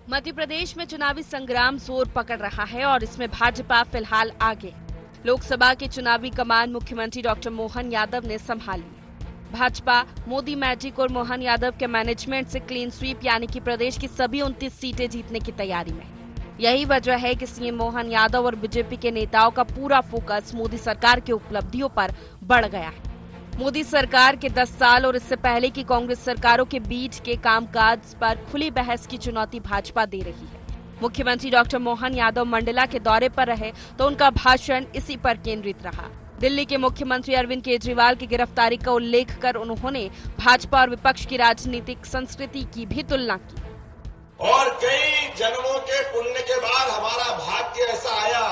मध्य प्रदेश में चुनावी संग्राम जोर पकड़ रहा है और इसमें भाजपा फिलहाल आगे। लोकसभा की चुनावी कमान मुख्यमंत्री डॉक्टर मोहन यादव ने संभाली। भाजपा मोदी मैजिक और मोहन यादव के मैनेजमेंट से क्लीन स्वीप यानी कि प्रदेश की सभी 29 सीटें जीतने की तैयारी में। यही वजह है कि सीएम मोहन यादव और बीजेपी के नेताओं का पूरा फोकस मोदी सरकार की उपलब्धियों पर बढ़ गया है। मोदी सरकार के 10 साल और इससे पहले की कांग्रेस सरकारों के बीच के कामकाज पर खुली बहस की चुनौती भाजपा दे रही है। मुख्यमंत्री डॉक्टर मोहन यादव मंडला के दौरे पर रहे तो उनका भाषण इसी पर केंद्रित रहा। दिल्ली के मुख्यमंत्री अरविंद केजरीवाल की गिरफ्तारी का उल्लेख कर उन्होंने भाजपा और विपक्ष की राजनीतिक संस्कृति की भी तुलना की। और कई जन्मों के पुण्य के बाद हमारा भाग्य ऐसा आया,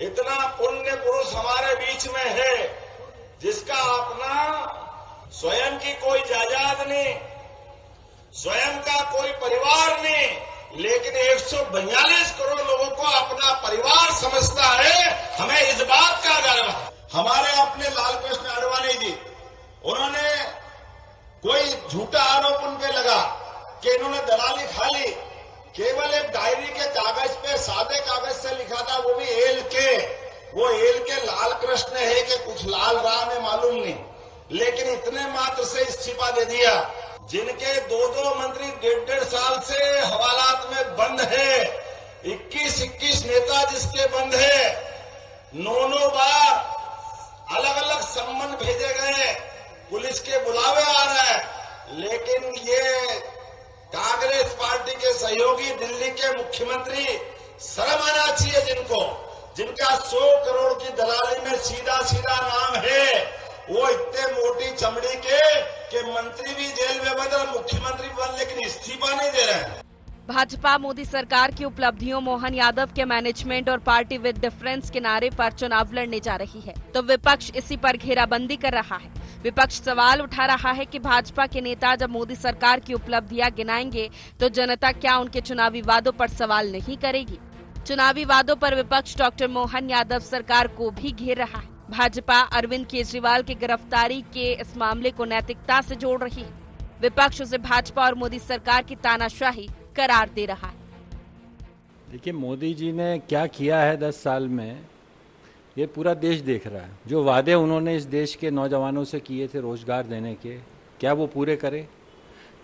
इतना पुण्य पुरुष हमारे बीच में है जिसका अपना स्वयं की कोई जायदाद नहीं, स्वयं का कोई परिवार नहीं, लेकिन 142 करोड़ लोगों को अपना परिवार समझता है। हमें इस बात का गर्व है। हमारे अपने लालकृष्ण आडवाणी जी, उन्होंने कोई झूठा आरोप उन पे लगा कि इन्होंने दलाली खा ली। केवल एक डायरी के कागज पे, सादे कागज से लिखा था, वो भी एल के। वो एल के लाल कृष्ण है कि कुछ लाल राम है मालूम नहीं, लेकिन इतने मात्र से इस्तीफा दे दिया। जिनके दो मंत्री 1.5 साल से हवालात में बंद है, 21 नेता जिसके बंद है, 9 बार अलग अलग सम्मन भेजे गए, पुलिस के बुलावे आ रहे हैं, लेकिन ये कांग्रेस पार्टी के सहयोगी दिल्ली के मुख्यमंत्री, शर्म आना चाहिए जिनका 100 करोड़ की दलाली में सीधा नाम है, वो इतने मोटी चमड़ी के मंत्री भी जेल में बंद और मुख्यमंत्री बंद, लेकिन इस्तीफा नहीं दे रहे हैं। भाजपा मोदी सरकार की उपलब्धियों, मोहन यादव के मैनेजमेंट और पार्टी विद डिफरेंस के नारे पर चुनाव लड़ने जा रही है तो विपक्ष इसी पर घेराबंदी कर रहा है। विपक्ष सवाल उठा रहा है कि भाजपा के नेता जब मोदी सरकार की उपलब्धियां गिनाएंगे तो जनता क्या उनके चुनावी वादों पर सवाल नहीं करेगी। चुनावी वादों पर विपक्ष डॉक्टर मोहन यादव सरकार को भी घेर रहा है। भाजपा अरविंद केजरीवाल की गिरफ्तारी के इस मामले को नैतिकता से जोड़ रही है। विपक्ष उसे भाजपा और मोदी सरकार की तानाशाही करार दे रहा है। देखिए, मोदी जी ने क्या किया है 10 साल में, ये पूरा देश देख रहा है। जो वादे उन्होंने इस देश के नौजवानों से किए थे रोजगार देने के, क्या वो पूरे करे?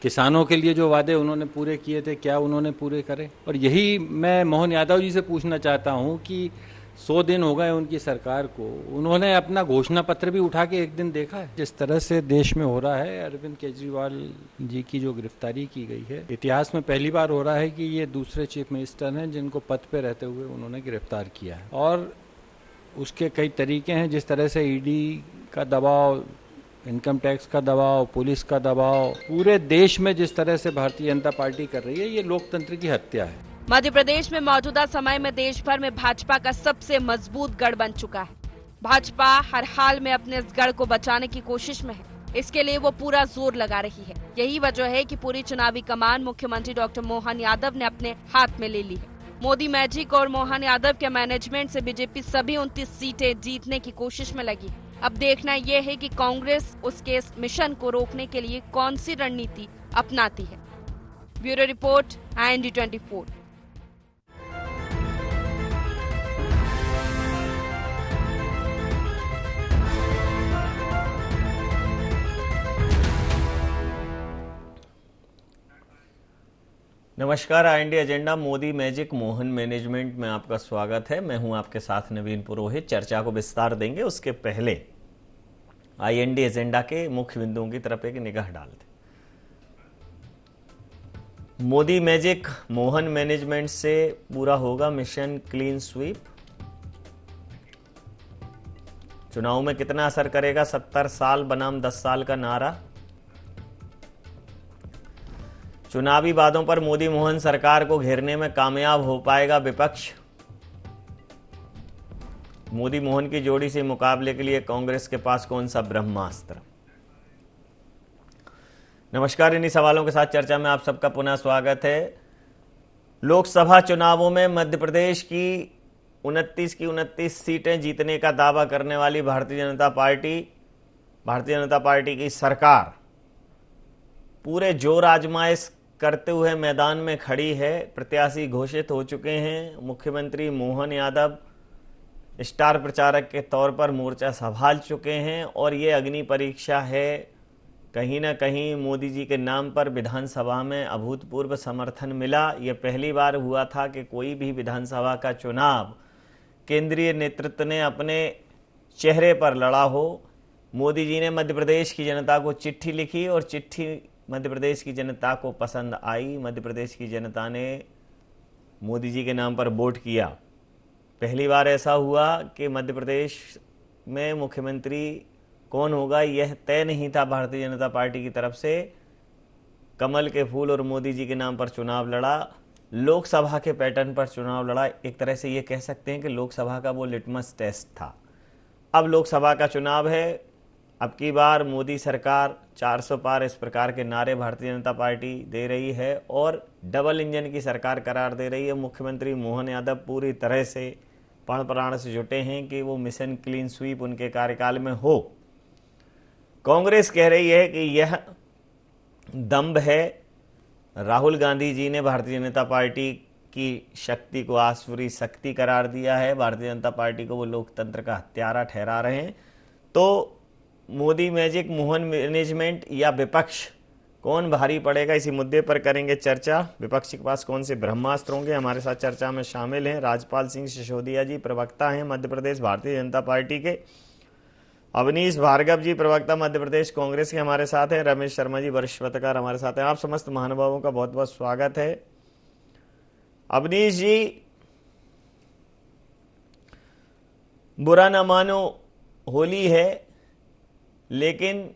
किसानों के लिए जो वादे उन्होंने पूरे किए थे, क्या उन्होंने पूरे करे? और यही मैं मोहन यादव जी से पूछना चाहता हूं कि 100 दिन हो गए उनकी सरकार को, उन्होंने अपना घोषणा पत्र भी उठा के एक दिन देखा है? जिस तरह से देश में हो रहा है, अरविंद केजरीवाल जी की जो गिरफ्तारी की गई है, इतिहास में पहली बार हो रहा है कि ये दूसरे चीफ मिनिस्टर हैं जिनको पद पे रहते हुए उन्होंने गिरफ्तार किया है। और उसके कई तरीके हैं, जिस तरह से ईडी का दबाव, इनकम टैक्स का दबाव, पुलिस का दबाव, पूरे देश में जिस तरह से भारतीय जनता पार्टी कर रही है, ये लोकतंत्र की हत्या है। मध्य प्रदेश में मौजूदा समय में देश भर में भाजपा का सबसे मजबूत गढ़ बन चुका है। भाजपा हर हाल में अपने इस गढ़ को बचाने की कोशिश में है। इसके लिए वो पूरा जोर लगा रही है। यही वजह है कि पूरी चुनावी कमान मुख्यमंत्री डॉक्टर मोहन यादव ने अपने हाथ में ले ली है। मोदी मैजिक और मोहन यादव के मैनेजमेंट से बीजेपी सभी 29 सीटें जीतने की कोशिश में लगी। अब देखना यह है कि कांग्रेस उसके इस मिशन को रोकने के लिए कौन सी रणनीति अपनाती है। Bureau report, IND24। नमस्कार, IND agenda Modi magic Mohan management में आपका स्वागत है। मैं हूं आपके साथ नवीन पुरोहित। चर्चा को विस्तार देंगे, उसके पहले IND एजेंडा के मुख्य बिंदुओं की तरफ एक निगाह डालते। मोदी मैजिक मोहन मैनेजमेंट से पूरा होगा मिशन क्लीन स्वीप। चुनाव में कितना असर करेगा 70 साल बनाम 10 साल का नारा। चुनावी वादों पर मोदी मोहन सरकार को घेरने में कामयाब हो पाएगा विपक्ष। मोदी मोहन की जोड़ी से मुकाबले के लिए कांग्रेस के पास कौन सा ब्रह्मास्त्र। नमस्कार, इन्हीं सवालों के साथ चर्चा में आप सबका पुनः स्वागत है। लोकसभा चुनावों में मध्य प्रदेश की 29 सीटें जीतने का दावा करने वाली भारतीय जनता पार्टी की सरकार पूरे जोर आजमाइश करते हुए मैदान में खड़ी है। प्रत्याशी घोषित हो चुके हैं। मुख्यमंत्री मोहन यादव स्टार प्रचारक के तौर पर मोर्चा संभाल चुके हैं और ये अग्नि परीक्षा है। कहीं ना कहीं मोदी जी के नाम पर विधानसभा में अभूतपूर्व समर्थन मिला। ये पहली बार हुआ था कि कोई भी विधानसभा का चुनाव केंद्रीय नेतृत्व ने अपने चेहरे पर लड़ा हो। मोदी जी ने मध्य प्रदेश की जनता को चिट्ठी लिखी और चिट्ठी मध्य प्रदेश की जनता को पसंद आई। मध्य प्रदेश की जनता ने मोदी जी के नाम पर वोट किया। पहली बार ऐसा हुआ कि मध्य प्रदेश में मुख्यमंत्री कौन होगा यह तय नहीं था। भारतीय जनता पार्टी की तरफ से कमल के फूल और मोदी जी के नाम पर चुनाव लड़ा, लोकसभा के पैटर्न पर चुनाव लड़ा। एक तरह से ये कह सकते हैं कि लोकसभा का वो लिटमस टेस्ट था। अब लोकसभा का चुनाव है। अब की बार मोदी सरकार 400 पार इस प्रकार के नारे भारतीय जनता पार्टी दे रही है और डबल इंजन की सरकार करार दे रही है। मुख्यमंत्री मोहन यादव पूरी तरह से प्राण प्राण से जुटे हैं कि वो मिशन क्लीन स्वीप उनके कार्यकाल में हो। कांग्रेस कह रही है कि यह दंभ है। राहुल गांधी जी ने भारतीय जनता पार्टी की शक्ति को आसुरी शक्ति करार दिया है। भारतीय जनता पार्टी को वो लोकतंत्र का हत्यारा ठहरा रहे हैं। तो मोदी मैजिक मोहन मैनेजमेंट या विपक्ष कौन भारी पड़ेगा, इसी मुद्दे पर करेंगे चर्चा। विपक्ष के पास कौन से ब्रह्मास्त्र होंगे, हमारे साथ चर्चा में शामिल हैं राजपाल सिंह सिसोदिया जी, प्रवक्ता हैं मध्य प्रदेश भारतीय जनता पार्टी के। अवनीश भार्गव जी, प्रवक्ता मध्य प्रदेश कांग्रेस के हमारे साथ हैं। रमेश शर्मा जी, वरिष्ठ पत्रकार हमारे साथ हैं। आप समस्त महानुभावों का बहुत बहुत स्वागत है। अवनीश जी, बुरा न मानो होली है, लेकिन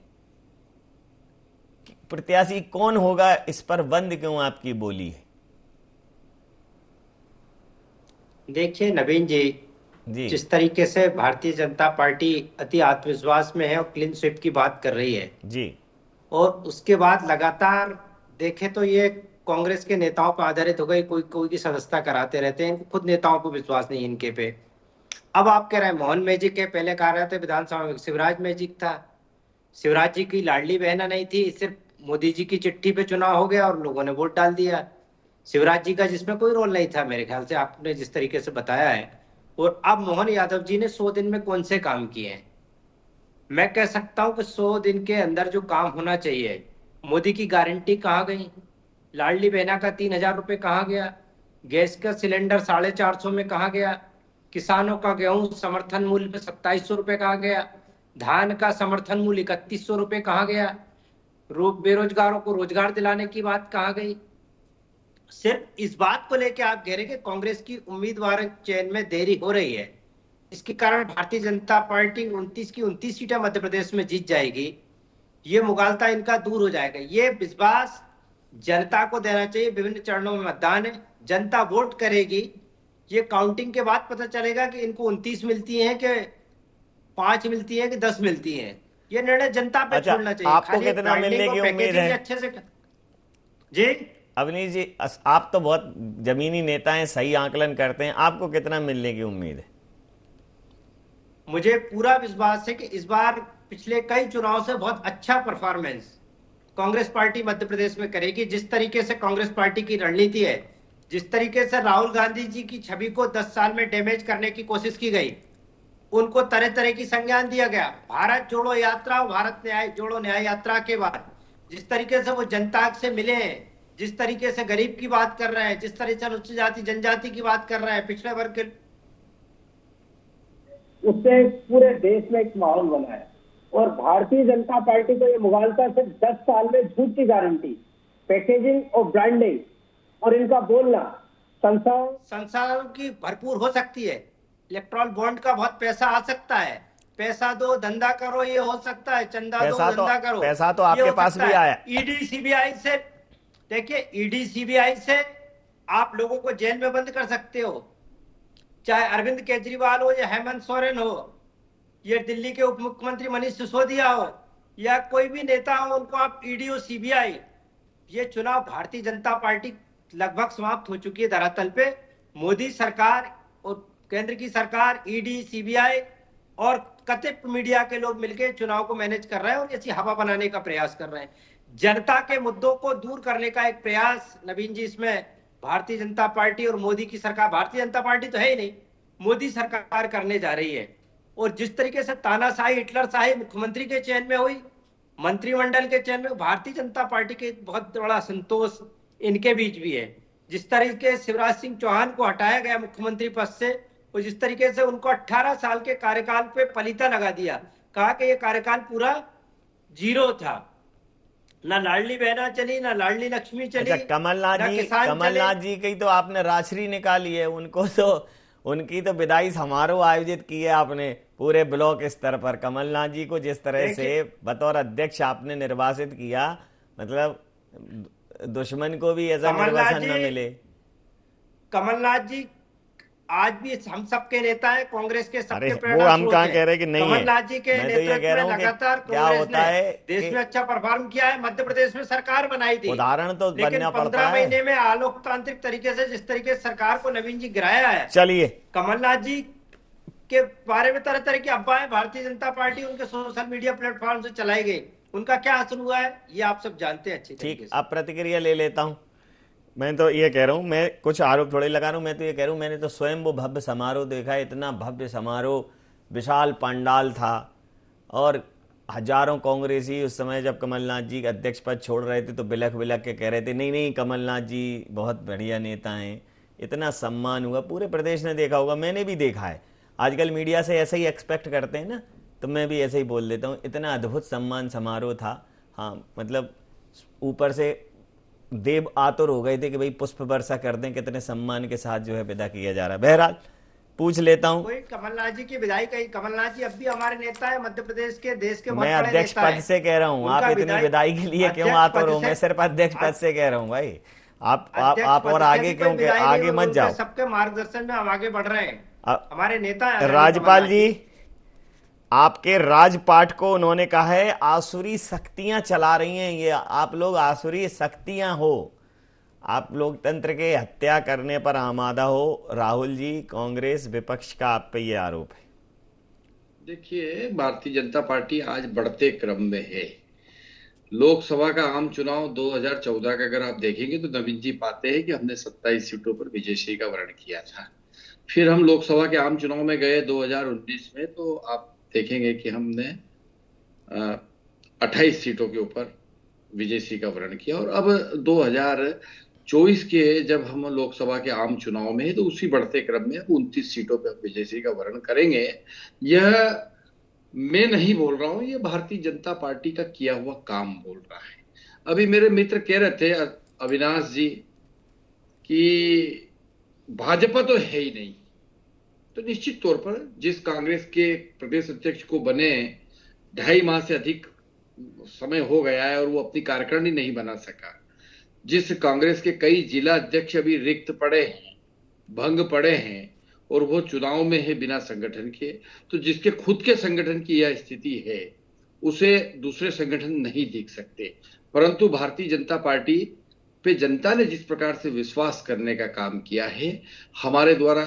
प्रत्याशी कौन होगा इस पर बंद क्यों आपकी बोली है? देखिए नवीन जी, जिस तरीके से भारतीय जनता पार्टी अति आत्मविश्वास में है और क्लीन स्वीप की बात कर रही है जी, और उसके बाद लगातार देखें तो ये कांग्रेस के नेताओं पर आधारित हो गई। कोई की सदस्यता कराते रहते हैं, खुद नेताओं को विश्वास नहीं इनके पे। अब आप कह रहे हैं मोहन मैजिक है, पहले कह रहे थे विधानसभा में शिवराज मैजिक था। शिवराज जी की लाडली बहना नहीं थी, सिर्फ मोदी जी की चिट्ठी पे चुनाव हो गया और लोगों ने वोट डाल दिया। शिवराज जी का जिसमें कोई रोल नहीं था मेरे ख्याल से, आपने जिस तरीके से बताया है। और अब मोहन यादव जी ने 100 दिन में कौन से काम किए हैं? मैं कह सकता हूं कि 100 दिन के अंदर जो काम होना चाहिए, मोदी की गारंटी कहाँ गई? लाडली बहना का 3000 रुपए कहाँ गया? गैस का सिलेंडर 450 में कहाँ गया? किसानों का गेहूं समर्थन मूल्य पे 2700 रुपए कहाँ गया? धान का समर्थन मूल्य 3100 रुपए कहाँ गया? बेरोजगारों को रोजगार दिलाने की बात कहाँ गई? सिर्फ इस बात को लेकर आप कह रहे कि कांग्रेस की उम्मीदवार चयन में देरी हो रही है, इसके कारण भारतीय जनता पार्टी 29 की 29 सीटें मध्य प्रदेश में जीत जाएगी, ये मुगालता इनका दूर हो जाएगा। ये विश्वास जनता को देना चाहिए। विभिन्न चरणों में मतदान है, जनता वोट करेगी। ये काउंटिंग के बाद पता चलेगा कि इनको 29 मिलती हैं कि 5 मिलती हैं कि 10 मिलती हैं। ये निर्णय जनता पे छोड़ना चाहिए। आपको कितना मिलने की उम्मीद है? अच्छे से जी अवनीश जी, आप तो बहुत जमीनी नेता हैं, सही आकलन करते हैं। आपको कितना मिलने की उम्मीद है? मुझे पूरा विश्वास है कि इस बार पिछले कई चुनाव से बहुत अच्छा परफॉर्मेंस कांग्रेस पार्टी मध्य प्रदेश में करेगी। जिस तरीके से कांग्रेस पार्टी की रणनीति है, जिस तरीके से राहुल गांधी जी की छवि को 10 साल में डैमेज करने की कोशिश की गई, उनको तरह तरह की संज्ञान दिया गया। भारत जोड़ो यात्रा, भारत न्याय जोड़ो न्याय यात्रा के बाद जिस तरीके से वो जनता से मिले हैं, जिस तरीके से गरीब की बात कर रहे हैं, जिस तरीके से अनुसूचित जाति जनजाति की बात कर रहे हैं, पिछड़े वर्ग के, उससे पूरे देश में एक माहौल बना है। और भारतीय जनता पार्टी को ये मुगालता सिर्फ 10 साल में झूठ की गारंटी, पैकेजिंग और ब्रांडिंग और इनका बोलना संसाधनों की भरपूर हो सकती है। इलेक्ट्रॉल बॉन्ड का बहुत पैसा आ सकता है। पैसा दो धंधा करो, ये हो सकता है। चंदा दो धंधा करो, पैसा तो आपके पास भी आया। ईडी सीबीआई से, देखिए ईडी सीबीआई से आप लोगों को जेल में बंद कर सकते हो, चाहे अरविंद केजरीवाल हो या हेमंत सोरेन हो, ये दिल्ली के उप मुख्यमंत्री मनीष सिसोदिया हो या कोई भी नेता हो, उनको आप ईडी और सीबीआई। ये चुनाव भारतीय जनता पार्टी लगभग समाप्त हो चुकी है धरातल पे। मोदी सरकार और केंद्र की सरकार, ईडी सीबीआई और कथित मीडिया के लोग मिलकर चुनाव को मैनेज कर रहे हैं और ऐसी हवा बनाने का प्रयास कर रहे हैं। जनता के मुद्दों को दूर करने का एक प्रयास नवीन जी इसमें भारतीय जनता पार्टी और मोदी की सरकार, भारतीय जनता पार्टी तो है ही नहीं, मोदी सरकार करने जा रही है। और जिस तरीके से तानाशाही, हिटलरशाही मुख्यमंत्री के चयन में हुई, मंत्रिमंडल के चयन में, भारतीय जनता पार्टी के बहुत बड़ा संतोष इनके बीच भी है। जिस तरीके से शिवराज सिंह चौहान को हटाया गया मुख्यमंत्री पद से, और जिस तरीके से उनको 18 साल के कार्यकाल पे पलीता लगा दिया, कहा कि ये कार्यकाल पूरा जीरो था, ना लाडली बहना चली, ना लाडली लक्ष्मी चली। अच्छा, कमलनाथ जी की तो आपने राशि निकाली है, उनको तो उनकी तो विदाई समारोह आयोजित की है आपने पूरे ब्लॉक स्तर पर। कमलनाथ जी को जिस तरह से बतौर अध्यक्ष आपने निर्वासित किया, मतलब दुश्मन को भी ऐसा निर्वासन न मिले। कमलनाथ जी आज भी हम सबके नेता है, कांग्रेस के सबके वो हम कहाँ कह रहे हैं कि नहीं है। कमलनाथ जी के नेतृत्व में लगातार कांग्रेस ने देश में अच्छा परफॉर्म किया है। मध्य प्रदेश में सरकार बनाई थी, उदाहरण तो बनना पड़ता है। 15 महीने में अलोकतांत्रिक तरीके से जिस तरीके से सरकार को नवीन जी गिराया है, चलिए कमलनाथ जी के बारे में तरह तरह की अफवाहें भारतीय जनता पार्टी उनके सोशल मीडिया प्लेटफॉर्म से चलाई गई, उनका क्या असर हुआ है ये आप सब जानते हैं अच्छी तरीके से। ठीक, अब प्रतिक्रिया ले लेता हूं। मैं तो ये कह रहा हूं, मैं कुछ आरोप थोड़े लगा रहा हूं, मैं तो ये कह रहा हूं मैंने तो स्वयं वो भव्य समारोह देखा, इतना भव्य समारोह, विशाल पंडाल था और हजारों कांग्रेसी उस समय जब कमलनाथ जी अध्यक्ष पद छोड़ रहे थे तो बिलख बिलख के कह रहे थे नहीं नहीं कमलनाथ जी बहुत बढ़िया नेता हैं। इतना सम्मान हुआ, पूरे प्रदेश ने देखा होगा, मैंने भी देखा है। आजकल मीडिया से ऐसे ही एक्सपेक्ट करते हैं ना, तो मैं भी ऐसे ही बोल देता हूँ। इतना अद्भुत सम्मान समारोह था। हाँ, मतलब ऊपर से देव आतुर हो गए थे कि भाई पुष्प वर्षा कर दें, कितने सम्मान के साथ जो है विदा किया जा रहा है। बहरहाल पूछ लेता हूँ, कोई कमलनाथ जी की विदाई कही, कमलनाथ जी अब भी हमारे नेता है मध्य प्रदेश के, देश के। मैं अध्यक्ष पद से कह रहा हूँ, आप इतनी विदाई के लिए क्यों आतुर हो? मैं सिर्फ अध्यक्ष पद से कह रहा हूँ भाई, आप और आगे क्यों, आगे मत जाओ। सबके मार्गदर्शन में हम आगे बढ़ रहे हैं, हमारे नेता है। राज्यपाल जी, आपके राजपाट को उन्होंने कहा है आसुरी शक्तियां चला रही हैं, ये आप लोग आसुरी शक्तियां हो, आप लोकतंत्र के हत्या करने पर आमादा हो। राहुल जी, कांग्रेस विपक्ष का आप पे ये आरोप है। देखिए, भारतीय जनता पार्टी आज बढ़ते क्रम में है। लोकसभा का आम चुनाव 2014 का अगर आप देखेंगे तो नवीन जी पाते हैं कि हमने 27 सीटों पर विजयश्री का वर्ण किया था। फिर हम लोकसभा के आम चुनाव में गए 2019 में, तो आप देखेंगे कि हमने 28 सीटों के ऊपर विजयश्री का वर्ण किया। और अब 2024 के जब हम लोकसभा के आम चुनाव में है तो उसी बढ़ते क्रम में अब 29 सीटों पर विजयश्री का वर्ण करेंगे। यह मैं नहीं बोल रहा हूं, ये भारतीय जनता पार्टी का किया हुआ काम बोल रहा है। अभी मेरे मित्र कह रहे थे अविनाश जी कि भाजपा तो है ही नहीं, तो निश्चित तौर पर जिस कांग्रेस के प्रदेश अध्यक्ष को बने 2.5 माह से अधिक समय हो गया है और वो अपनी कार्यकारिणी नहीं बना सका, जिस कांग्रेस के कई जिला अध्यक्ष अभी रिक्त पड़े हैं, भंग पड़े हैं और वो चुनाव में है बिना संगठन के, तो जिसके खुद के संगठन की यह स्थिति है उसे दूसरे संगठन नहीं दिख सकते। परंतु भारतीय जनता पार्टी पे जनता ने जिस प्रकार से विश्वास करने का काम किया है, हमारे द्वारा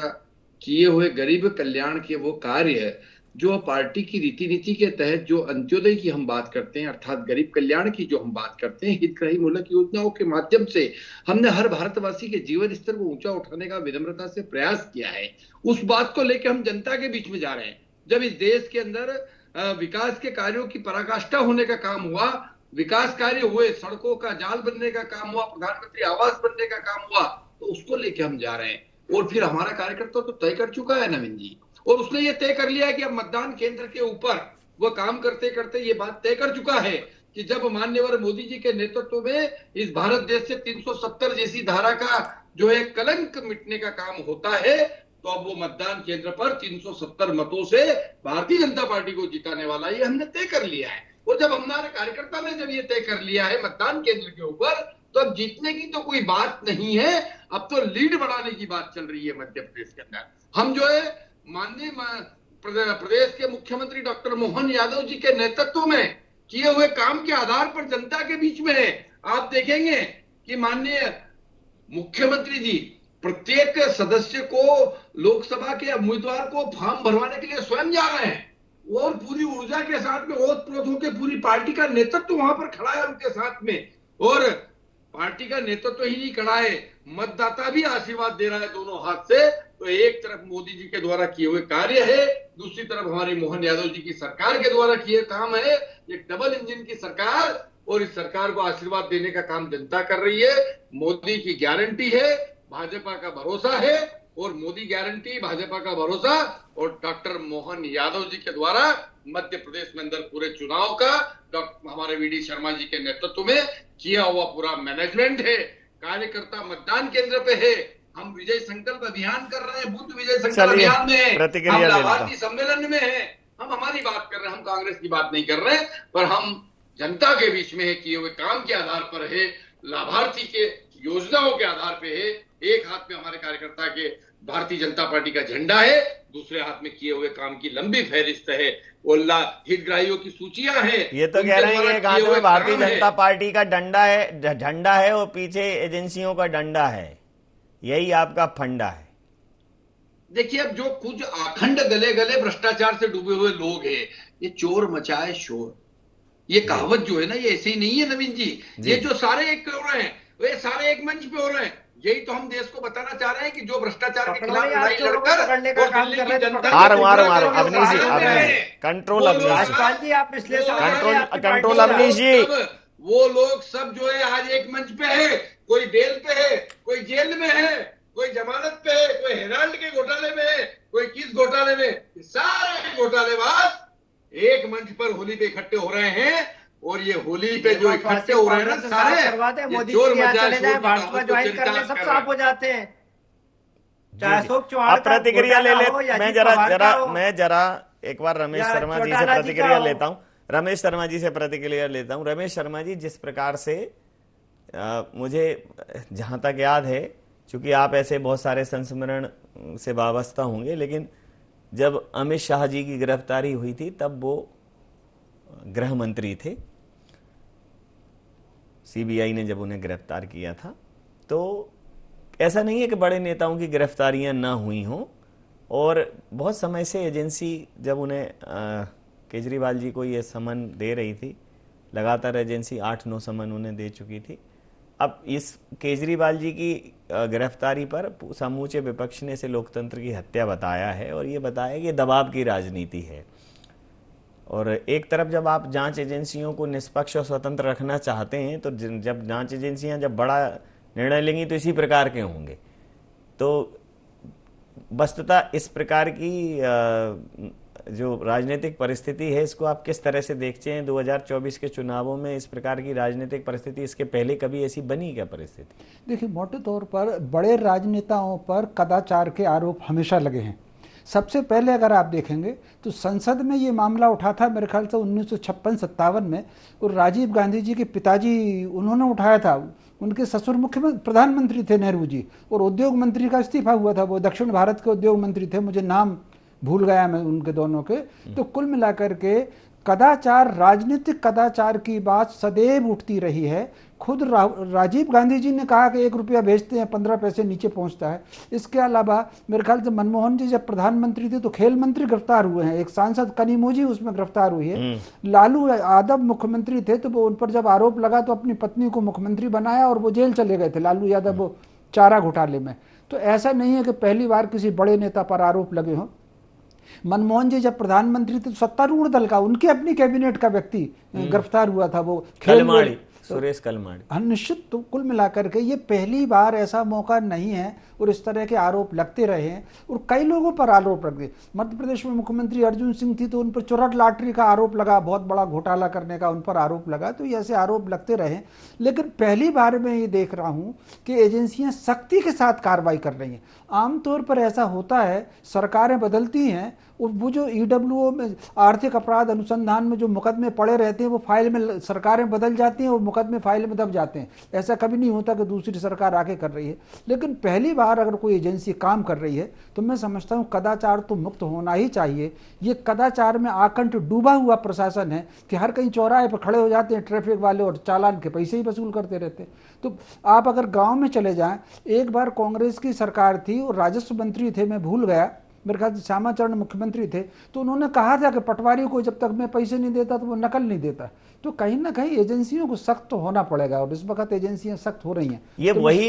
किए हुए गरीब कल्याण के वो कार्य जो पार्टी की रीति नीति के तहत जो अंत्योदय की हम बात करते हैं, अर्थात गरीब कल्याण की जो हम बात करते हैं, हितग्राही मूलक योजनाओं के माध्यम से हमने हर भारतवासी के जीवन स्तर को ऊंचा उठाने का विनम्रता से प्रयास किया है। उस बात को लेकर हम जनता के बीच में जा रहे हैं। जब इस देश के अंदर विकास के कार्यों की पराकाष्ठा होने का काम हुआ, विकास कार्य हुए, सड़कों का जाल बनने का काम हुआ, प्रधानमंत्री आवास बनने का काम हुआ, तो उसको लेकर हम जा रहे हैं। और फिर हमारा कार्यकर्ता तो तय कर चुका है नवीन जी, और उसने ये तय कर लिया है कि अब मतदान केंद्र के ऊपर वो काम करते करते ये बात तय कर चुका है कि जब माननीय मोदी जी के नेतृत्व में इस भारत देश से 370 जैसी धारा का जो है कलंक मिटने का काम होता है, तो अब वो मतदान केंद्र पर 370 मतों से भारतीय जनता पार्टी को जिताने वाला ये हमने तय कर लिया है। और जब हमारे कार्यकर्ता ने जब ये तय कर लिया है मतदान केंद्र के ऊपर, तो अब जीतने की तो कोई बात नहीं है, अब तो लीड बढ़ाने की बात चल रही है मध्य प्रदेश के अंदर। हम जो है माननीय प्रदेश के मुख्यमंत्री डॉक्टर मोहन यादव जी के नेतृत्व में किए हुए काम के आधार पर जनता के बीच में है। आप देखेंगे कि माननीय मुख्यमंत्री जी प्रत्येक सदस्य को, लोकसभा के उम्मीदवार को फॉर्म भरवाने के लिए स्वयं जा रहे हैं। और पूरी ऊर्जा के साथ में ओत प्रोत होकर पूरी पार्टी का नेतृत्व वहां पर खड़ा है उनके साथ में, और पार्टी का नेतृत्व ही नहीं खड़ा है, मतदाता भी आशीर्वाद दे रहा है दोनों हाथ से। तो एक तरफ मोदी जी के द्वारा किए हुए कार्य है, दूसरी तरफ हमारे मोहन यादव जी की सरकार के द्वारा किए काम है। एक डबल इंजन की सरकार, और इस सरकार को आशीर्वाद देने का काम जनता कर रही है। मोदी की गारंटी है, भाजपा का भरोसा है, और मोदी गारंटी, भाजपा का भरोसा, और डॉक्टर मोहन यादव जी के द्वारा मध्य प्रदेश में अंदर पूरे चुनाव का हमारे वीडी शर्मा जी के नेतृत्व में किया हुआ पूरा मैनेजमेंट है। कार्यकर्ता मतदान केंद्र पे है। हम विजय संकल्प अभियान कर रहे हैं, बुद्ध विजय संकल्प अभियान में है, हम लाभार्थी सम्मेलन में है। हम हमारी बात कर रहे हैं, हम कांग्रेस की बात नहीं कर रहे हैं, पर हम जनता के बीच में है, किए हुए काम के आधार पर है, लाभार्थी के योजनाओं के आधार पे है। एक हाथ में हमारे कार्यकर्ता के भारतीय जनता पार्टी का झंडा है, दूसरे हाथ में किए हुए काम की लंबी फहरिस्त है, ओला हितग्राहियों की सूचियां हैं। ये तो कह रहे हैं कि एक हाथ में भारतीय जनता पार्टी का झंडा है और पीछे एजेंसियों का डंडा है, यही आपका फंडा है। देखिए, अब जो कुछ अखंड गले गले भ्रष्टाचार से डूबे हुए लोग हैं, ये चोर मचाए शोर, ये कहावत जो है ना, ये ऐसे ही नहीं है नवीन जी। ये जो सारे एक हो रहे हैं, वे सारे एक मंच पे हो रहे हैं। यही तो हम देश को बताना चाह रहे हैं कि जो भ्रष्टाचार के खिलाफ लड़ाई लड़कर और दिल्ली की जनता अवनीश जी, कंट्रोल अवनीश जी, वो लोग सब जो है आज एक मंच पे है। कोई बेल पे है, कोई जेल में है, कोई जमानत पे है, कोई हेराल्ड के घोटाले में है, कोई किस घोटाले में। सारे घोटालेबाज एक मंच पर होली पे इकट्ठे हो रहे हैं, और ये होली पे जो इकट्ठे हो रहे हैं ना सारे, मोदी जी चले जाए, भाजपा ज्वाइन करने सब साफ हो जाते हैं। अब प्रतिक्रिया ले ले, मैं जरा एक बार रमेश शर्मा जी से प्रतिक्रिया लेता हूं। रमेश शर्मा जी से प्रतिक्रिया लेता हूं। रमेश शर्मा जी, जिस प्रकार से मुझे जहां तक याद है, चूंकि आप ऐसे बहुत सारे संस्मरण से वाबस्ता होंगे, लेकिन जब अमित शाह जी की गिरफ्तारी हुई थी तब वो गृह मंत्री थे। सीबीआई ने जब उन्हें गिरफ्तार किया था, तो ऐसा नहीं है कि बड़े नेताओं की गिरफ्तारियां ना हुई हों, और बहुत समय से एजेंसी जब उन्हें केजरीवाल जी को ये समन दे रही थी, लगातार एजेंसी 8-9 समन उन्हें दे चुकी थी। अब इस केजरीवाल जी की गिरफ्तारी पर समूचे विपक्ष ने इसे लोकतंत्र की हत्या बताया है, और ये बताया कि दबाव की राजनीति है। और एक तरफ जब आप जांच एजेंसियों को निष्पक्ष और स्वतंत्र रखना चाहते हैं, तो जब जांच एजेंसियां जब बड़ा निर्णय लेंगी तो इसी प्रकार के होंगे। तो वस्तुतः इस प्रकार की जो राजनीतिक परिस्थिति है, इसको आप किस तरह से देखते हैं? 2024 के चुनावों में इस प्रकार की राजनीतिक परिस्थिति, इसके पहले कभी ऐसी बनी क्या परिस्थिति? देखिए, मोटे तौर पर बड़े राजनेताओं पर कदाचार के आरोप हमेशा लगे हैं। सबसे पहले अगर आप देखेंगे तो संसद में ये मामला उठा था मेरे ख्याल से 1956-57 में, और राजीव गांधी जी के पिताजी उन्होंने उठाया था। उनके ससुर मुख्यमंत्री प्रधानमंत्री थे नेहरू जी, और उद्योग मंत्री का इस्तीफा हुआ था। वो दक्षिण भारत के उद्योग मंत्री थे, मुझे नाम भूल गया मैं उनके दोनों के। तो कुल मिलाकर के कदाचार, राजनीतिक कदाचार की बात सदैव उठती रही है। खुद राजीव गांधी जी ने कहा कि 1 रुपया भेजते हैं 15 पैसे नीचे पहुंचता है। इसके अलावा मेरे ख्याल से मनमोहन जी जब प्रधानमंत्री थे तो खेल मंत्री गिरफ्तार हुए हैं, एक सांसद कनिमोझी उसमें गिरफ्तार हुई है। लालू यादव मुख्यमंत्री थे, तो वो उन पर जब आरोप लगा तो अपनी पत्नी को मुख्यमंत्री बनाया और वो जेल चले गए थे, लालू यादव, वो चारा घोटाले में। तो ऐसा नहीं है कि पहली बार किसी बड़े नेता पर आरोप लगे हों। मनमोहन जी जब प्रधानमंत्री थे तो सत्तारूढ़ दल का, उनके अपनी कैबिनेट का व्यक्ति गिरफ्तार हुआ था, वो सुरेश कलमाड़ी। निश्चित। तो कुल मिलाकर के ये पहली बार ऐसा मौका नहीं है, और इस तरह के आरोप लगते रहे हैं, और कई लोगों पर आरोप लग गए। मध्य प्रदेश में मुख्यमंत्री अर्जुन सिंह थी तो उन पर चुरट लॉटरी का आरोप लगा, बहुत बड़ा घोटाला करने का उन पर आरोप लगा। तो ये ऐसे आरोप लगते रहे, लेकिन पहली बार मैं ये देख रहा हूँ कि एजेंसियां सख्ती के साथ कार्रवाई कर रही हैं। आमतौर पर ऐसा होता है, सरकारें बदलती हैं, और वो जो EWO में आर्थिक अपराध अनुसंधान में जो मुकदमे पड़े रहते हैं, वो फाइल में सरकारें बदल जाती हैं और मुकदमे फाइल में दब जाते हैं। ऐसा कभी नहीं होता कि दूसरी सरकार आके कर रही है, लेकिन पहली बार अगर कोई एजेंसी काम कर रही है तो मैं समझता हूँ कदाचार तो मुक्त होना ही चाहिए। ये कदाचार में आकंठ डूबा हुआ प्रशासन है कि हर कहीं चौराहे पर खड़े हो जाते हैं ट्रैफिक वाले और चालान के पैसे ही वसूल करते रहते हैं। तो आप अगर गाँव में चले जाएँ, एक बार कांग्रेस की सरकार थी और राजस्व मंत्री थे, मैं भूल गया मेरे ख्याल से श्यामाचरण मुख्यमंत्री थे, तो उन्होंने कहा था कि पटवारी को जब तक मैं पैसे नहीं देता तो वो नकल नहीं देता। तो कहीं ना कहीं एजेंसियों को सख्त तो होना पड़ेगा, और इस वक्त एजेंसियां सख्त हो रही हैं। ये तो वही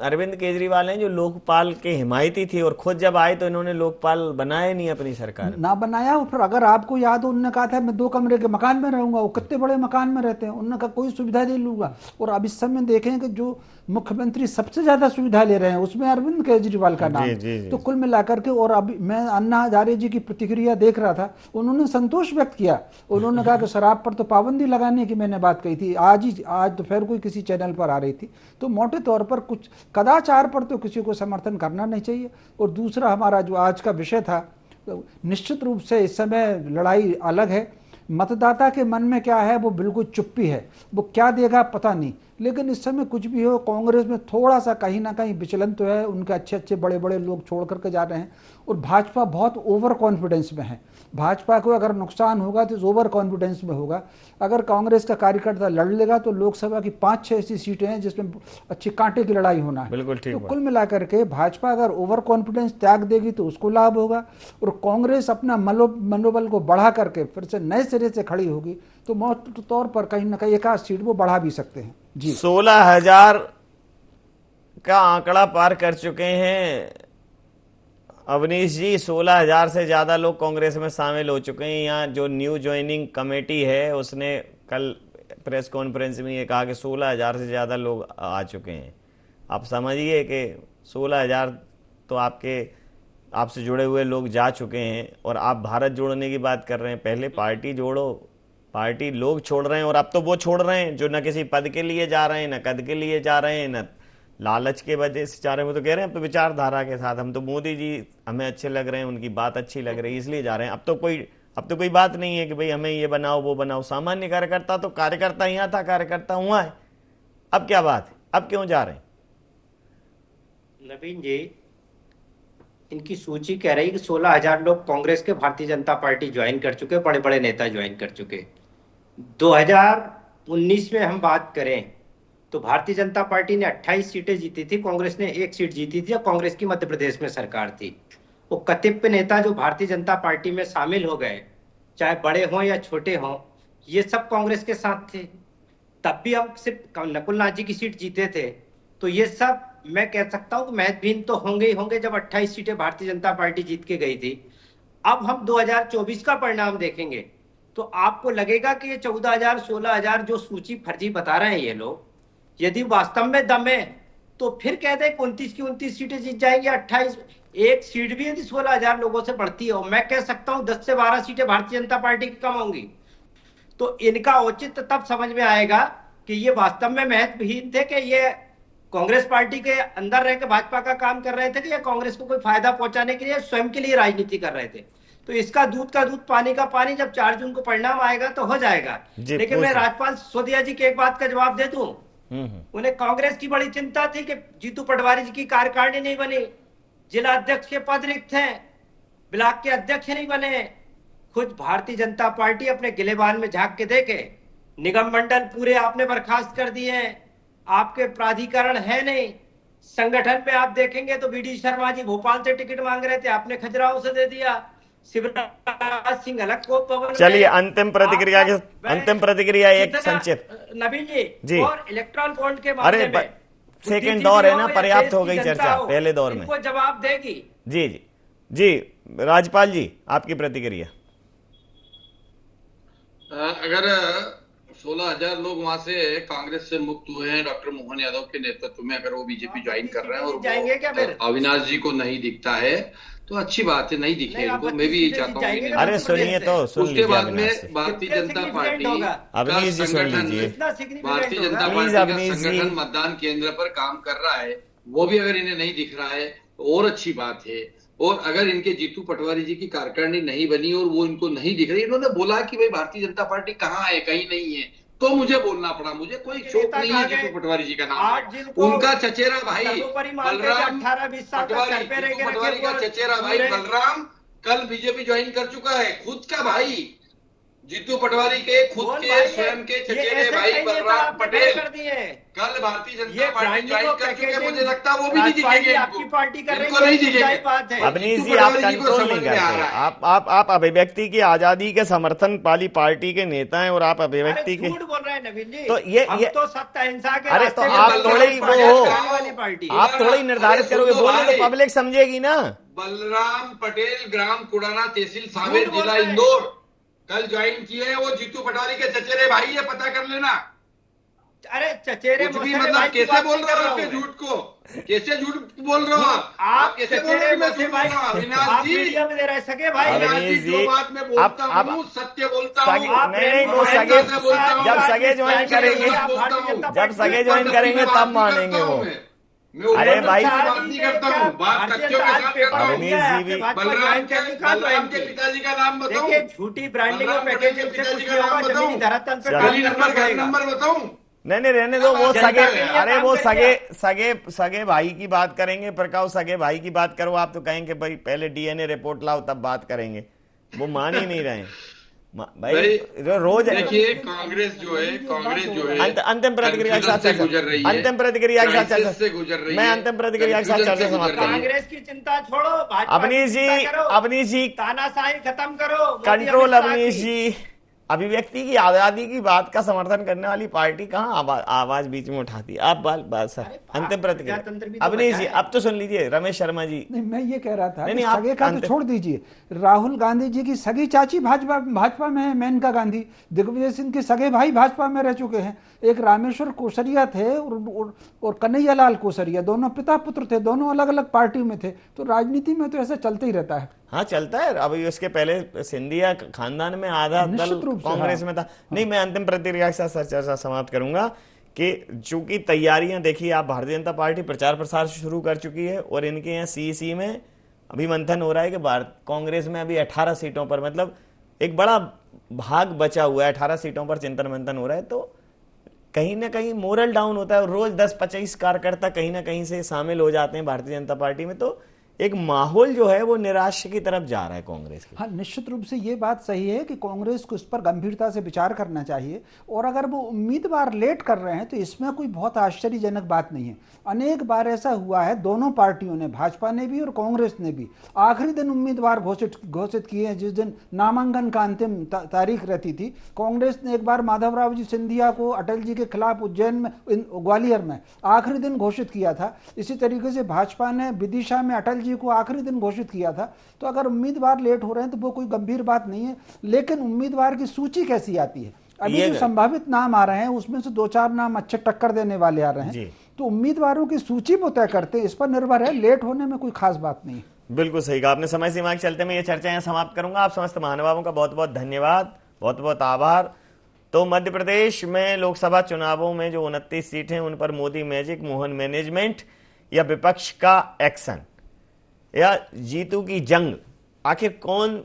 अरविंद केजरीवाल हैं जो लोकपाल के हिमायती थी, और खुद जब आए तो इन्होंने लोकपाल बनाया नहीं अपनी सरकार ना बनाया। फिर अगर आपको याद हो, उन्होंने कहा था मैं 2 कमरे के मकान में रहूंगा। वो कितने बड़े मकान में रहते हैं, उन्होंने कहा कोई सुविधा नहीं लूंगा। और अब इस समय देखें कि जो मुख्यमंत्री सबसे ज्यादा सुविधा ले रहे हैं उसमें अरविंद केजरीवाल का नाम। तो कुल मिलाकर के, और अभी मैं अन्ना हजारे जी की प्रतिक्रिया देख रहा था, उन्होंने संतोष व्यक्त किया। उन्होंने कहा कि शराब पर तो पाबंदी लगाने की मैंने बात कही थी, आज दोपहर कोई किसी चैनल पर आ रही थी। तो मोटे तौर पर कुछ कदाचार पर तो किसी को समर्थन करना नहीं चाहिए। और दूसरा, हमारा जो आज का विषय था, निश्चित रूप से इस समय लड़ाई अलग है। मतदाता के मन में क्या है वो बिल्कुल चुप्पी है, वो क्या देगा पता नहीं। लेकिन इस समय कुछ भी हो, कांग्रेस में थोड़ा सा कहीं ना कहीं विचलन तो है, उनके अच्छे अच्छे बड़े बड़े लोग छोड़ करके जा रहे हैं। और भाजपा बहुत ओवर कॉन्फिडेंस में है। भाजपा को अगर नुकसान होगा तो ओवर कॉन्फिडेंस में होगा। अगर कांग्रेस का कार्यकर्ता लड़ लेगा तो लोकसभा की 5-6 ऐसी सीटें हैं जिसमें अच्छी कांटे की लड़ाई होना है। बिल्कुल ठीक। तो कुल मिलाकर के भाजपा अगर ओवर कॉन्फिडेंस त्याग देगी तो उसको लाभ होगा, और कांग्रेस अपना मनोबल को बढ़ा करके फिर से नए सिरे से खड़ी होगी तो मोटे तौर पर कहीं ना कहीं 1-8 सीट वो बढ़ा भी सकते हैं। जी, 16,000 का आंकड़ा पार कर चुके हैं अवनीश जी। 16,000 से ज्यादा लोग कांग्रेस में शामिल हो चुके हैं। यहाँ जो न्यू ज्वाइनिंग कमेटी है उसने कल प्रेस कॉन्फ्रेंस में ये कहा कि 16,000 से ज्यादा लोग आ चुके हैं। आप समझिए कि 16,000 तो आपसे जुड़े हुए लोग जा चुके हैं, और आप भारत जोड़ने की बात कर रहे हैं। पहले पार्टी जोड़ो, पार्टी लोग छोड़ रहे हैं, और अब तो वो छोड़ रहे हैं जो न किसी पद के लिए जा रहे हैं, न कद के लिए जा रहे हैं, न लालच के वजह से जा रहे हैं। वो तो कह रहे हैं अब तो विचारधारा के साथ, हम तो मोदी जी हमें अच्छे लग रहे हैं, उनकी बात अच्छी लग रही है इसलिए जा रहे हैं। अब तो कोई बात नहीं है कि भाई हमें ये बनाओ वो बनाओ। सामान्य कार्यकर्ता तो कार्यकर्ता यहाँ था, कार्यकर्ता हुआ है। अब क्या बात है, अब क्यों जा रहे हैं? नवीन जी, इनकी सूची कह रही है कि 16,000 लोग कांग्रेस के भारतीय जनता पार्टी ज्वाइन कर चुके, बड़े बड़े नेता ज्वाइन कर चुके। 2019 में हम बात करें तो भारतीय जनता पार्टी ने 28 सीटें जीती थी, कांग्रेस ने 1 सीट जीती थी, और कांग्रेस की मध्य प्रदेश में सरकार थी। वो कतिपय नेता जो भारतीय जनता पार्टी में शामिल हो गए, चाहे बड़े हों या छोटे हों, ये सब कांग्रेस के साथ थे। तब भी हम सिर्फ नकुल नाथ जी की सीट जीते थे। तो ये सब मैं कह सकता हूं कि महत्वहीन तो होंगे ही होंगे जब 28 सीटें भारतीय जनता पार्टी जीत के गई थी। अब हम 2024 का परिणाम देखेंगे तो आपको लगेगा कि ये 14,000 16,000 जो सूची फर्जी बता रहे हैं ये लोग, यदि वास्तव में दम है तो फिर कह दें 29 की 29 सीटें जीत जाएंगे। 28 एक सीट भी यदि 16,000 लोगों से बढ़ती है, मैं कह सकता हूं 10 से 12 सीटें भारतीय जनता पार्टी की कम होंगी। तो इनका औचित्य तब समझ में आएगा कि ये वास्तव में महत्वहीन थे, कि ये कांग्रेस पार्टी के अंदर रह के भाजपा का काम कर रहे थे, कि या कांग्रेस को कोई फायदा पहुंचाने के लिए स्वयं के लिए राजनीति कर रहे थे। तो इसका दूध का दूध पानी का पानी, जब 4 जून को परिणाम आएगा तो हो जाएगा। लेकिन मैं राजपाल सिसोदिया जी के एक बात का जवाब दे दूं, उन्हें कांग्रेस की बड़ी चिंता थी कि जीतू पटवारी जी की कार्यकारिणी नहीं बनी, जिला अध्यक्ष के पद रिक्त हैं, ब्लॉक के अध्यक्ष नहीं बने। खुद भारतीय जनता पार्टी अपने गिलेबान में झांक के देखे, निगम मंडल पूरे आपने बर्खास्त कर दिए हैं, आपके प्राधिकरण है नहीं। संगठन में आप देखेंगे तो बीडी शर्मा जी भोपाल से टिकट मांग रहे थे, आपने खजुराहो से दे दिया। शिवराज सिंह अलग को पवन। चलिए अंतिम प्रतिक्रिया एक संक्षिप्त नवीन जी, और इलेक्ट्रॉल बॉन्ड के मामले में सेकंड दौर है ना, पर्याप्त हो गई चर्चा पहले दौर में, इनको जवाब देगी। जी जी जी, राजपाल जी आपकी प्रतिक्रिया। अगर 16,000 लोग वहां से कांग्रेस से मुक्त हुए हैं डॉक्टर मोहन यादव के नेतृत्व में, अगर वो बीजेपी ज्वाइन कर रहे हैं और जाएंगे क्या फिर? अविनाश जी को नहीं दिखता है तो अच्छी बात है, नहीं दिखे इनको, मैं भी यही चाहता हूँ। अरे सुनिए तो उसके बाद में भारतीय जनता पार्टी अवनीश जी सुन लीजिए, भारतीय जनता पार्टी का संगठन मतदान केंद्र पर काम कर रहा है, वो भी अगर इन्हें नहीं दिख रहा है तो और अच्छी बात है। और अगर इनके जीतू पटवारी जी की कार्यकारिणी नहीं बनी और वो इनको नहीं दिख रही, इन्होंने बोला कि भाई भारतीय जनता पार्टी कहाँ है, कहीं नहीं है, तो मुझे बोलना पड़ा। मुझे कोई शौक नहीं है जीतू पटवारी जी का नाम, उनका चचेरा भाई बलराम पटवारी का चचेरा भाई बलराम कल बीजेपी ज्वाइन कर चुका है, खुद का भाई जीतू पटवारी के खुद के स्वयं के चचेरे भाई बलराम पटेल कल भारतीय जनता पार्टी ज्वाइन कर चुके हैं। मुझे लगता है वो भी नहीं दिखेंगे, आपकी पार्टी कर रही नहीं दिखेंगे। अवनीश जी, आप कंट्रोल नहीं करते। आप अभिव्यक्ति की आजादी के समर्थन वाली पार्टी के नेता हैं और आप अभिव्यक्ति के झूठ बोल रहे हैं नवीन जी। तो ये तो सत्य अहिंसा के अरे तो आप थोड़े ही वो हो, आप थोड़े ही निर्धारित करोगे, बोले तो पब्लिक समझेगी ना। बलराम पटेल ग्राम कुड़ाना तहसील सावेर जिला इंदौर कल ज्वाइन किए हैं। वो जीतू पटवारी के चचेरे भाई है, पता कर लेना। अरे चचेरे कुछ भी मतलब कैसे बोल रहे हो आपके झूठ को, कैसे झूठ बोल रहे हो आप कैसे बोल रहे हो? मैं झूठ बोल रहा हूं अविनाश जी, मीडिया में दे रहे सके भाई। अविनाश जी जो बात मैं बोलता हूँ सत्य बोलता हूँ। नहीं वो सगे जब सगे ज्वाइन करेंगे, जब सगे ज्वाइन करेंगे तब मानेंगे वो। अरे भाई बात नहीं करता हूँ, बात तथ्यों के साथ करता हूँ। अवनीश जी भी बलराम के पिताजी का नाम बताऊं? देखिए झूठी ब्रांडिंग और पैकेजिंग से कुछ नहीं होगा, जमीनी धरातल पे गली नंबर घर नंबर बताऊं? नहीं रहने दो, वो सगे, अरे वो सगे भाई की बात करेंगे। प्रकाश सगे भाई की बात करो, आप तो कहेंगे भाई पहले डीएनए रिपोर्ट लाओ तब बात करेंगे। वो मान ही नहीं रहे भाई। रोज देखिए कांग्रेस जो है अंतिम प्रतिक्रिया के साथ गुजर रही है, अंतिम प्रतिक्रिया के साथ से गुजर रही है। मैं अंतिम प्रतिक्रिया के साथ चर्चा समाप्त करूंगा। कांग्रेस की चिंता छोड़ो, अवनीश जी तानाशाही खत्म करो, कंट्रोल। अवनीश जी, अभिव्यक्ति की आजादी की बात का समर्थन करने वाली पार्टी कहाँ आवाज बीच में उठाती है? आप बात सर अंतिम प्रतिक्रिया। अवनीश जी अब तो सुन लीजिए। रमेश शर्मा जी, नहीं मैं ये कह रहा था नहीं, सगे का तो छोड़ दीजिए। राहुल गांधी जी की सगी चाची भाजपा में है, मेनका गांधी। दिग्विजय सिंह के सगे भाई भाजपा में रह चुके हैं। एक रामेश्वर कोसरिया थे और कन्हैया लाल कोसरिया, दोनों पिता पुत्र थे, दोनों अलग अलग पार्टी में थे। तो राजनीति में तो ऐसा चलता ही रहता है। हाँ चलता है। अभी उसके पहले सिंधिया खानदान में आधा दल कांग्रेस में था। नहीं, मैं अंतिम प्रतिक्रिया के साथ चर्चा समाप्त करूंगा कि चूंकि तैयारियां देखिए, आप भारतीय जनता पार्टी प्रचार प्रसार शुरू कर चुकी है और इनके यहाँ सीईसी में अभी मंथन हो रहा है कि कांग्रेस में अभी 18 सीटों पर, मतलब एक बड़ा भाग बचा हुआ है, 18 सीटों पर चिंतन मंथन हो रहा है। तो कहीं ना कहीं मोरल डाउन होता है और रोज 10-25 कार्यकर्ता कहीं ना कहीं से शामिल हो जाते हैं भारतीय जनता पार्टी में। तो एक माहौल जो है वो निराश की तरफ जा रहा है कांग्रेस की। हाँ, निश्चित रूप से ये बात सही है कि कांग्रेस को इस पर गंभीरता से विचार करना चाहिए। और अगर वो उम्मीदवार लेट कर रहे हैं तो इसमें कोई बहुत आश्चर्यजनक बात नहीं है। अनेक बार ऐसा हुआ है, दोनों पार्टियों ने, भाजपा ने भी और कांग्रेस ने भी, आखिरी दिन उम्मीदवार घोषित किए हैं। जिस दिन नामांकन का अंतिम तारीख रहती थी, कांग्रेस ने एक बार माधवराव जी सिंधिया को अटल जी के खिलाफ उज्जैन में, ग्वालियर में आखिरी दिन घोषित किया था। इसी तरीके से भाजपा ने विदिशा में अटल जी को आखिरी दिन घोषित किया था। तो अगर उम्मीदवार लेट हो रहे हैं तो वो कोई गंभीर बात नहीं है। लेकिन उम्मीदवार की सूची कैसी आती है? अभी जो संभावित नाम आ रहे हैं उसमें से 2-4 नाम अच्छे टक्कर देने वाले आ रहे हैं। तो उम्मीदवारों की सूची वो तय करते हैं, इस पर निर्भर है। लेट होने में कोई खास बात नहीं। बिल्कुल सही कहा आपने। समय सीमा के चलते मैं ये चर्चा यहाँ समाप्त करूंगा। आप समस्त महानुभावों का बहुत बहुत धन्यवाद, बहुत बहुत आभार। तो मध्य प्रदेश में लोकसभा चुनावों में जो 29 सीटें हैं उन पर मोदी मैजिक, मोहन मैनेजमेंट या विपक्ष का एक्शन या जीतू की जंग, आखिर कौन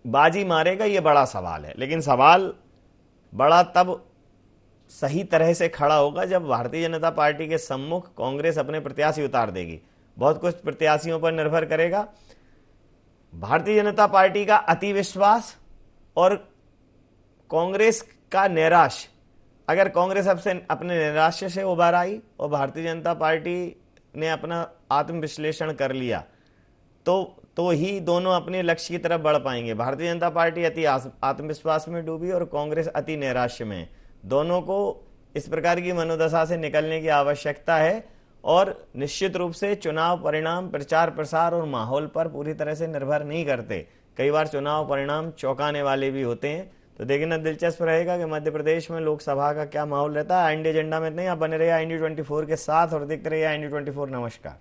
बाजी मारेगा, ये बड़ा सवाल है। लेकिन सवाल बड़ा तब सही तरह से खड़ा होगा जब भारतीय जनता पार्टी के सम्मुख कांग्रेस अपने प्रत्याशी उतार देगी। बहुत कुछ प्रत्याशियों पर निर्भर करेगा। भारतीय जनता पार्टी का अति विश्वास और कांग्रेस का नैराश्य। अगर कांग्रेस अपने नैराश्य से उबार आई और भारतीय जनता पार्टी ने अपना आत्मविश्लेषण कर लिया तो ही दोनों अपने लक्ष्य की तरफ बढ़ पाएंगे। भारतीय जनता पार्टी अति आत्मविश्वास में डूबी और कांग्रेस अति नैराश्य में। दोनों को इस प्रकार की मनोदशा से निकलने की आवश्यकता है और निश्चित रूप से चुनाव परिणाम प्रचार प्रसार और माहौल पर पूरी तरह से निर्भर नहीं करते। कई बार चुनाव परिणाम चौंकाने वाले भी होते हैं। तो देखना दिलचस्प रहेगा कि मध्य प्रदेश में लोकसभा का क्या माहौल रहता है। इंडिया एजेंडा में नहीं, आप बने रहिए IND24 के साथ और देखते रहिए IND24। नमस्कार।